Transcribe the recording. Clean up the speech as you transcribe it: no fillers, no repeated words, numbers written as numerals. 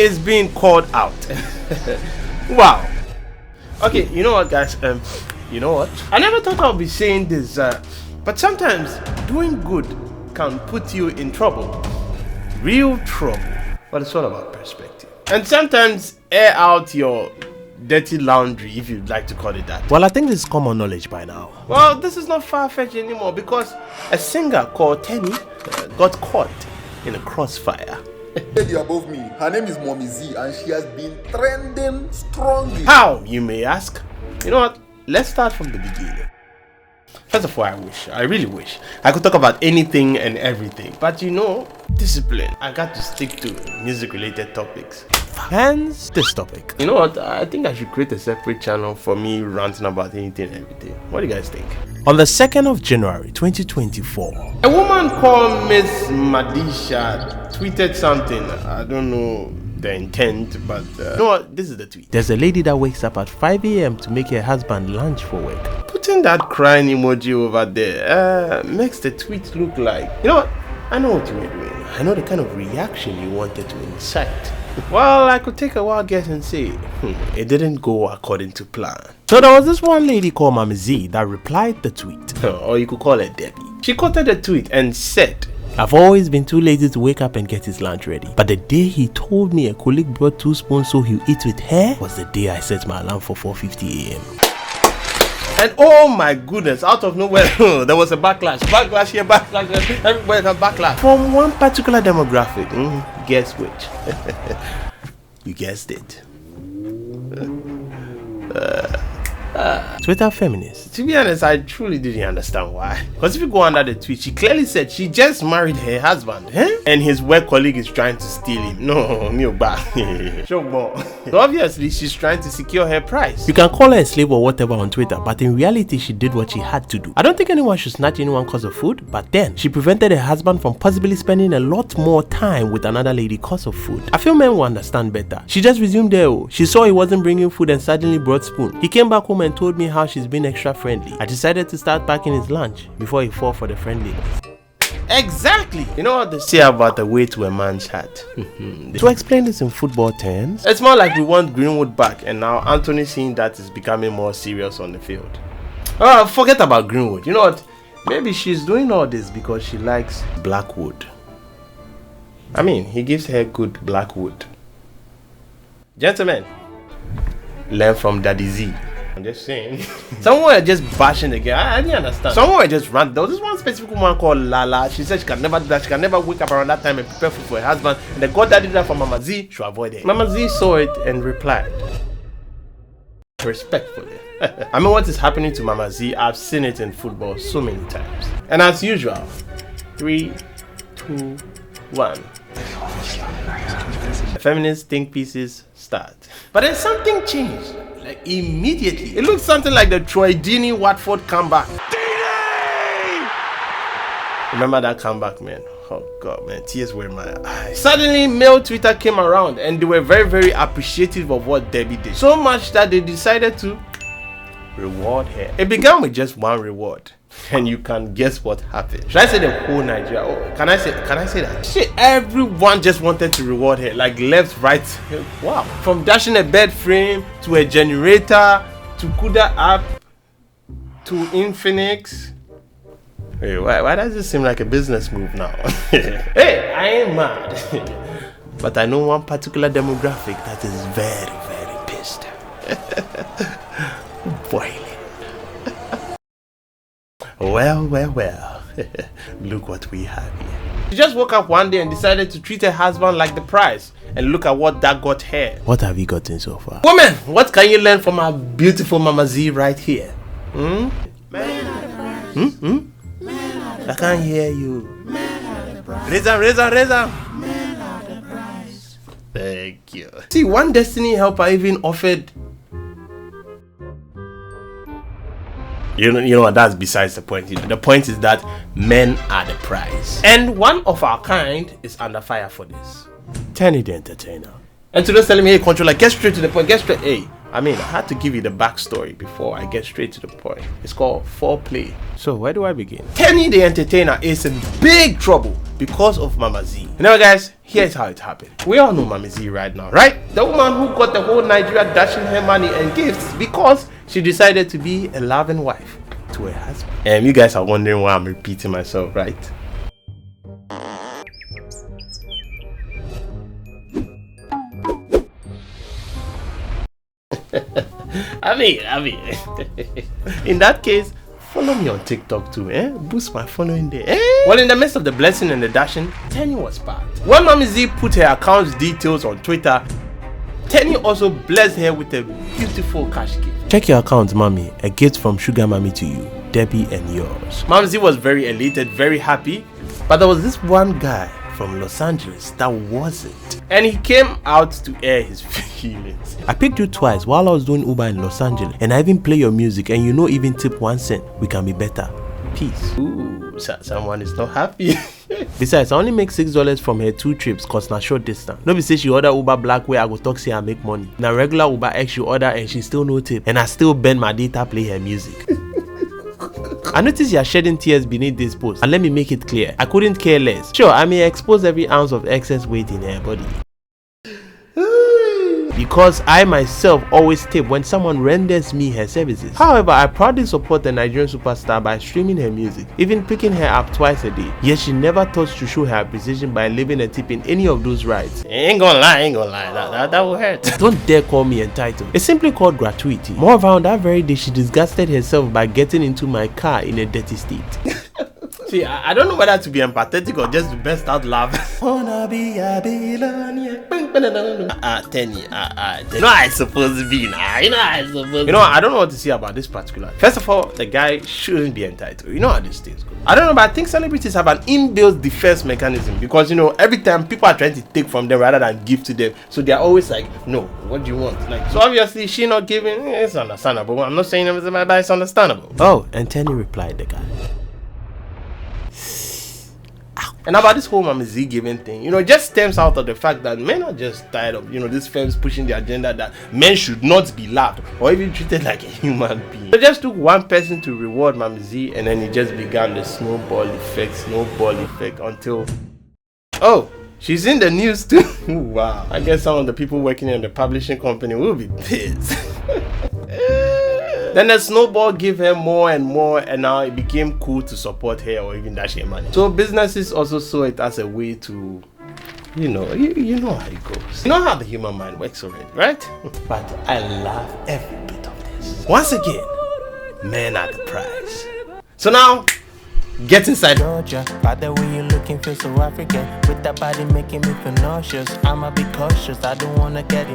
is being called out. Wow. Okay, you know what, guys? You know what? I never thought I'd be saying this, but sometimes doing good can put you in trouble. Real trouble. But it's all about perspective. And sometimes air out your dirty laundry, if you'd like to call it that. Well, I think this is common knowledge by now. Well, this is not far-fetched anymore because a singer called Tenny got caught in a crossfire. Lady above me, her name is Mommy Z, and she has been trending strongly. How, you may ask? You know what? Let's start from the beginning. First of all, I really wish I could talk about anything and everything. But you know, discipline. I got to stick to music-related topics. Hence this topic. You know what? I think I should create a separate channel for me ranting about anything and everything. What do you guys think? On the 2nd of January 2024, a woman called Miss Madisha tweeted something. I don't know the intent, but you know what? This is the tweet. There's a lady that wakes up at 5 a.m. to make her husband lunch for work. Putting that crying emoji over there makes the tweet look like, you know what? I know what you were doing. I know the kind of reaction you wanted to incite. Well, I could take a wild guess and say, it didn't go according to plan. So there was this one lady called Mama Z that replied the tweet. Or you could call her Debbie. She quoted the tweet and said, I've always been too lazy to wake up and get his lunch ready. But the day he told me a colleague brought 2 spoons so he'll eat with her was the day I set my alarm for 4:50 a.m. And oh my goodness, out of nowhere, there was a backlash. Backlash here, backlash there. Everybody had backlash. From one particular demographic. Guess which? You guessed it. Twitter feminists. To be honest, I truly didn't understand why. Because if you go under the tweet, she clearly said she just married her husband, and his work colleague is trying to steal him. No, me back. So obviously, she's trying to secure her prize. You can call her a slave or whatever on Twitter, but in reality, she did what she had to do. I don't think anyone should snatch anyone cause of food, but then she prevented her husband from possibly spending a lot more time with another lady cause of food. I feel men will understand better. She just resumed there. She saw he wasn't bringing food and suddenly brought spoon. He came back home and told me how she's been extra friendly. I decided to start packing his lunch before he fall for the friendliness. Exactly. You know what they say about the way to a man's heart? To explain this in football terms, it's more like we want Greenwood back, and now Anthony seeing that is becoming more serious on the field. Forget about Greenwood. You know what? Maybe she's doing all this because she likes Blackwood. I mean, he gives her good Blackwood. Gentlemen, learn from Daddy Z. I'm just saying. Someone were just bashing the girl. I didn't understand. Someone were just ranting. There was this one specific woman called Lala. She said she can never do that. She can never wake up around that time and prepare food for her husband. And the God that did that for Mama Z should avoid it. Mama Z saw it and replied respectfully. I mean, what is happening to Mama Z? I've seen it in football so many times. And as usual, 3, 2, 1. The feminist think pieces start. But then something changed. Like immediately. It looks something like the Troy Deeney Watford comeback. Deeney! Remember that comeback, man? Oh God, man, tears were in my eyes. Suddenly, male Twitter came around and they were very, very appreciative of what Debbie did. So much that they decided to reward her. It began with just one reward. And you can guess what happened. Should I say the whole Nigeria? Oh, can I say that? Shit, everyone just wanted to reward her. Like left, right. Wow. From dashing a bed frame to a generator to Kuda app to Infinix. Hey, why does this seem like a business move now? Hey, I ain't mad. But I know one particular demographic that is very, very pissed. Boiling. Well. Look what we have here. She just woke up one day and decided to treat her husband like the prize. And look at what that got her. What have you gotten so far? Woman, what can you learn from our beautiful Mama Z right here? I can't hear you. Reza. Thank you. See, one Destiny helper even offered. You know what? That's besides the point. The point is that men are the prize, and one of our kind is under fire for this. Tenny the Entertainer. And to just telling me, hey, controller, get straight to the point. Get straight. Hey, I mean, I had to give you the backstory before I get straight to the point. It's called foreplay. So where do I begin? Tenny the Entertainer is in big trouble because of Mama Z. You know, guys, Here's how it happened. We all know Mami Z right now, right? The woman who got the whole Nigeria dashing her money and gifts because she decided to be a loving wife to her husband. And you guys are wondering why I'm repeating myself, right? I mean, in that case, follow me on TikTok too, Boost my following there, Well, in the midst of the blessing and the dashing, Tenny was bad. When Mami Z put her account's details on Twitter, Tenny also blessed her with a beautiful cash gift. Check your account, Mami. A gift from Sugar Mami to you, Debbie and yours. Mami Z was very elated, very happy, but there was this one guy from Los Angeles that wasn't, and he came out to air his feelings. I picked you twice while I was doing Uber in Los Angeles, and I even play your music, and you know even tip 1 cent. We can be better. Peace. Ooh, someone is not happy. Besides, I only make $6 from her 2 trips cause na short distance. No be say she order Uber Black where I go talk say I make money. Na regular Uber X she order and she still no tip, and I still bend my data play her music. I notice you are shedding tears beneath this post, and let me make it clear, I couldn't care less. Sure, I may expose every ounce of excess weight in her body, because I myself always tip when someone renders me her services. However, I proudly support the Nigerian superstar by streaming her music, even picking her up twice a day. Yet she never thought to show her appreciation by leaving a tip in any of those rides. Ain't gonna lie, that will hurt. Don't dare call me entitled. It's simply called gratuity. Moreover, on that very day, she disgusted herself by getting into my car in a dirty state. See, I don't know whether to be empathetic or just to burst out laughing. Wanna be a billionaire. Tenny, you know I supposed to be now. You know I don't know what to say about this particular. First of all, the guy shouldn't be entitled. You know how this things go. I don't know, but I think celebrities have an inbuilt defense mechanism because every time people are trying to take from them rather than give to them, so they're always like, no, what do you want? Like, so obviously she not giving. It's understandable. I'm not saying everything, but it's understandable. Oh, and Tenny replied the guy. And about this whole Mami Z giving thing, it just stems out of the fact that men are just tired of, these firms pushing the agenda that men should not be loved or even treated like a human being. So just took one person to reward Mami Z, and then it just began the snowball effect until, oh, she's in the news too. Wow. I guess some of the people working in the publishing company will be pissed. Then the snowball gave her more and more, and now it became cool to support her or even dash her money. So businesses also saw it as a way to, you know how it goes. You know how the human mind works already, right? But I love every bit of this. Once again, men are the prize. So now, get inside. Georgia, by the way you're looking, feel so African. With that body making me feel nauseous. I'ma be cautious, I don't wanna get